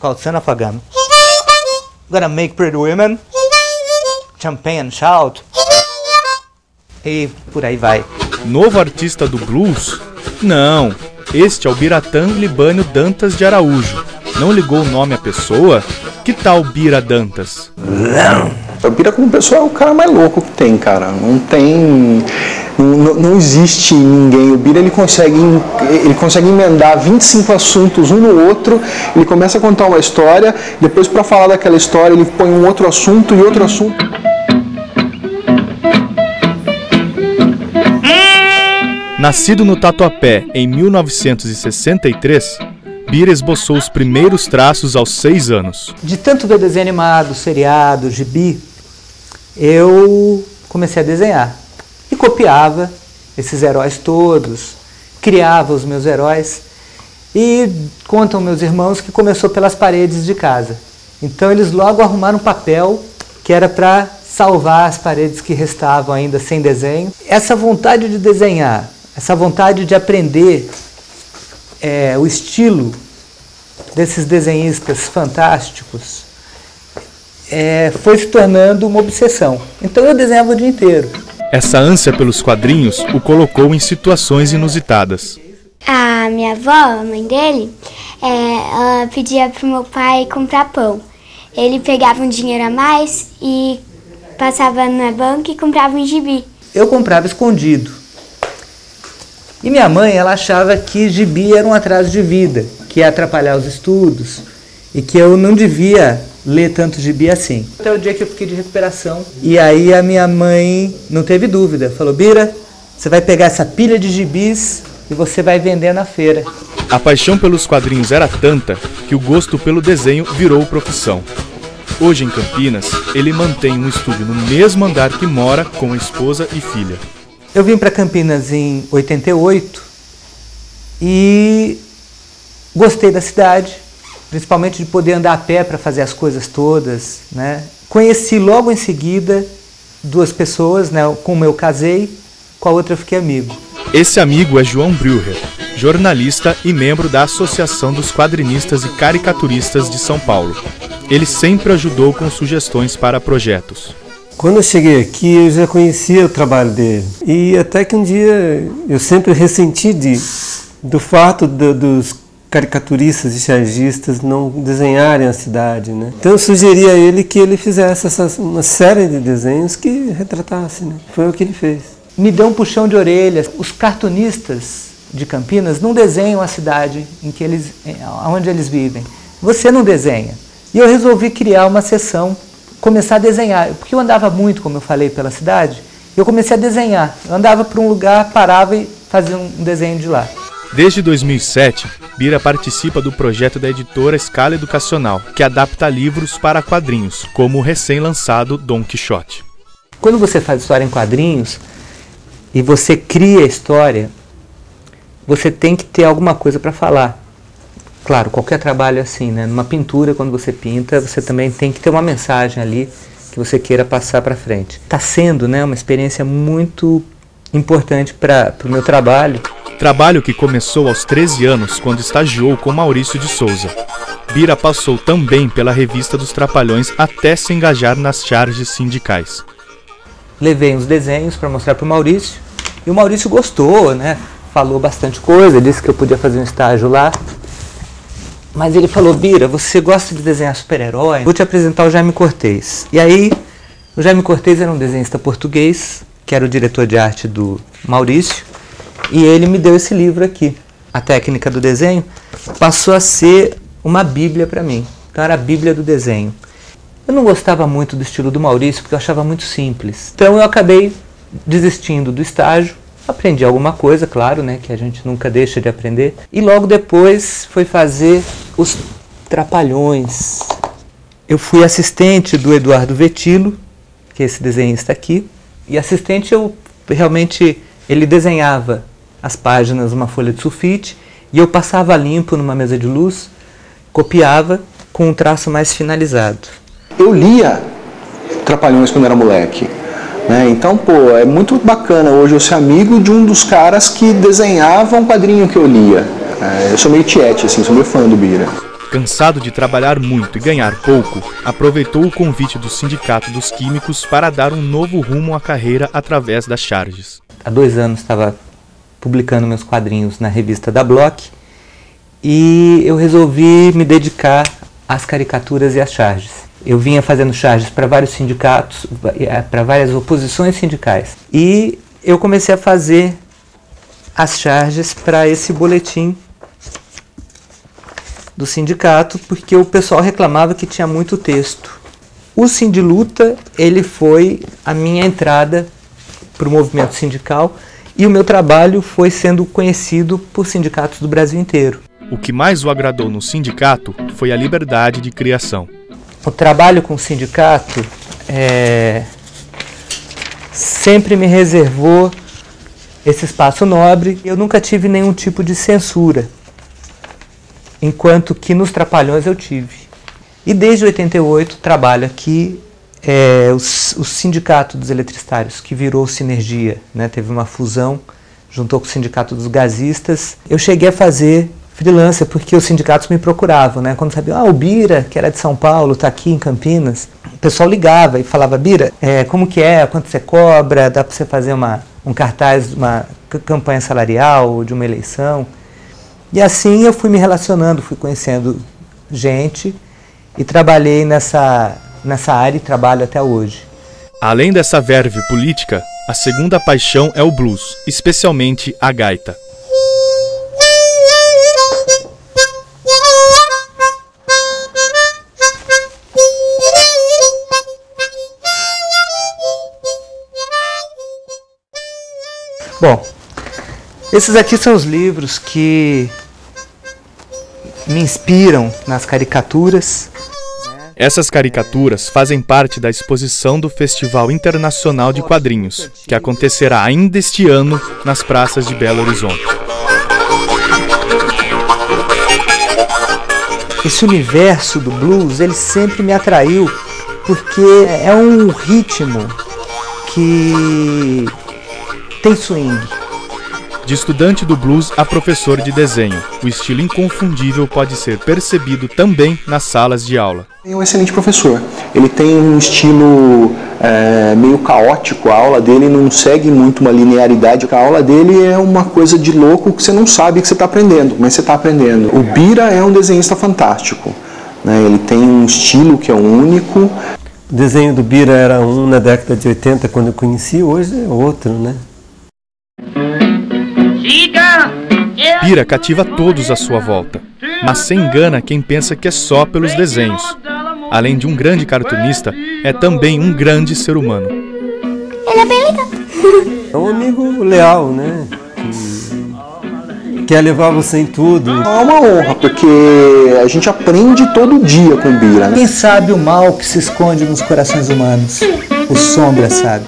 called Son of a Gun. Gonna make pretty women. Champagne and shout. E por aí vai. Novo artista do blues? Não, este é o Biratã Libânio Dantas de Araújo. Não ligou o nome à pessoa? Que tal Bira Dantas? O Bira como pessoa é o cara mais louco que tem, cara. Não existe ninguém. O Bira ele consegue emendar 25 assuntos um no outro. Ele começa a contar uma história, depois para falar daquela história ele põe um outro assunto e outro assunto. Nascido no Tatuapé em 1963, Bira esboçou os primeiros traços aos 6 anos. De tanto ver desenho animado, seriado, gibi, eu comecei a desenhar. E copiava esses heróis todos, criava os meus heróis. E contam meus irmãos que começou pelas paredes de casa. Então eles logo arrumaram um papel que era para salvar as paredes que restavam ainda sem desenho. Essa vontade de desenhar, essa vontade de aprender o estilo desses desenhistas fantásticos foi se tornando uma obsessão. Então eu desenhava o dia inteiro. Essa ânsia pelos quadrinhos o colocou em situações inusitadas. A minha avó, a mãe dele, ela pedia para o meu pai comprar pão. Ele pegava um dinheiro a mais e passava na banca e comprava um gibi. Eu comprava escondido. E minha mãe, ela achava que gibi era um atraso de vida, que ia atrapalhar os estudos e que eu não devia ler tanto gibi assim. Até o dia que eu fiquei de recuperação. E aí a minha mãe não teve dúvida. Falou, Bira, você vai pegar essa pilha de gibis e você vai vender na feira. A paixão pelos quadrinhos era tanta que o gosto pelo desenho virou profissão. Hoje em Campinas, ele mantém um estúdio no mesmo andar que mora com a esposa e filha. Eu vim para Campinas em 88 e gostei da cidade, principalmente de poder andar a pé para fazer as coisas todas, né? Conheci logo em seguida 2 pessoas, né? Com uma eu casei, com a outra eu fiquei amigo. Esse amigo é João Breuer, jornalista e membro da Associação dos Quadrinistas e Caricaturistas de São Paulo. Ele sempre ajudou com sugestões para projetos. Quando eu cheguei aqui, eu já conhecia o trabalho dele. E até que um dia eu sempre ressenti do fato dos caricaturistas e chargistas não desenharem a cidade, né? Então eu sugeri a ele que ele fizesse uma série de desenhos que retratasse, né? Foi o que ele fez. Me deu um puxão de orelha. Os cartunistas de Campinas não desenham a cidade onde eles vivem. Você não desenha. E eu resolvi criar uma sessão, começar a desenhar. Porque eu andava muito, como eu falei, pela cidade. Eu comecei a desenhar. Eu andava para um lugar, parava e fazia um desenho de lá. Desde 2007, Bira participa do projeto da editora Scala Educacional, que adapta livros para quadrinhos, como o recém-lançado Dom Quixote. Quando você faz história em quadrinhos e você cria a história, você tem que ter alguma coisa para falar. Claro, qualquer trabalho é assim, né? Numa pintura, quando você pinta, você também tem que ter uma mensagem ali que você queira passar para frente. Está sendo, né, uma experiência muito importante para o meu trabalho. Trabalho que começou aos 13 anos, quando estagiou com Maurício de Souza. Bira passou também pela Revista dos Trapalhões até se engajar nas charges sindicais. Levei uns desenhos para mostrar para o Maurício, e o Maurício gostou, né? Falou bastante coisa, disse que eu podia fazer um estágio lá. Mas ele falou, Bira, você gosta de desenhar super-herói? Vou te apresentar o Jaime Cortez. E aí, o Jaime Cortez era um desenhista português, que era o diretor de arte do Maurício, e ele me deu esse livro aqui. A técnica do desenho passou a ser uma bíblia para mim. Então era a bíblia do desenho. Eu não gostava muito do estilo do Maurício, porque eu achava muito simples. Então eu acabei desistindo do estágio. Aprendi alguma coisa, claro, né, que a gente nunca deixa de aprender. E logo depois foi fazer os Trapalhões. Eu fui assistente do Eduardo Vetilo, que é esse desenhista aqui. E assistente ele desenhava as páginas numa folha de sulfite e eu passava limpo numa mesa de luz, copiava com um traço mais finalizado. Eu lia Trapalhões quando era moleque. Então, é muito bacana hoje eu ser amigo de um dos caras que desenhava um quadrinho que eu lia. Eu sou meio tiete, assim, sou meio fã do Bira. Cansado de trabalhar muito e ganhar pouco, aproveitou o convite do Sindicato dos Químicos para dar um novo rumo à carreira através das charges. Há 2 anos estava publicando meus quadrinhos na revista da Block e eu resolvi me dedicar às caricaturas e às charges. Eu vinha fazendo charges para vários sindicatos, para várias oposições sindicais. E eu comecei a fazer as charges para esse boletim do sindicato, porque o pessoal reclamava que tinha muito texto. O Sindiluta, ele foi a minha entrada para o movimento sindical e o meu trabalho foi sendo conhecido por sindicatos do Brasil inteiro. O que mais o agradou no sindicato foi a liberdade de criação. O trabalho com o sindicato sempre me reservou esse espaço nobre. Eu nunca tive nenhum tipo de censura, enquanto que nos Trapalhões eu tive. E desde 88 trabalho aqui o Sindicato dos Eletricitários, que virou Sinergia, né? Teve uma fusão, juntou com o Sindicato dos Gasistas. Eu cheguei a fazer freelancer porque os sindicatos me procuravam, né? Quando sabiam, o Bira, que era de São Paulo, está aqui em Campinas, o pessoal ligava e falava, Bira, como que é, quanto você cobra, dá para você fazer um cartaz, uma campanha salarial de uma eleição. E assim eu fui me relacionando, fui conhecendo gente e trabalhei nessa área e trabalho até hoje. Além dessa verve política, a segunda paixão é o blues, especialmente a gaita. Bom, esses aqui são os livros que me inspiram nas caricaturas. Essas caricaturas fazem parte da exposição do Festival Internacional de Quadrinhos, que acontecerá ainda este ano nas praças de Belo Horizonte. Esse universo do blues, ele sempre me atraiu, porque é um ritmo que tem swing. De estudante do blues a professor de desenho, o estilo inconfundível pode ser percebido também nas salas de aula. É um excelente professor. Ele tem um estilo meio caótico, a aula dele não segue muito uma linearidade. A aula dele é uma coisa de louco que você não sabe que você está aprendendo, mas você está aprendendo. O Bira é um desenhista fantástico, né? Ele tem um estilo que é único. O desenho do Bira era um na década de 80, quando eu conheci, hoje é outro, né? Bira cativa todos à sua volta, mas se engana quem pensa que é só pelos desenhos. Além de um grande cartunista, é também um grande ser humano. Ele é bem legal. É um amigo leal, né? Quer levar você em tudo. É uma honra, porque a gente aprende todo dia com o Bira, né? Quem sabe o mal que se esconde nos corações humanos? O Sombra sabe.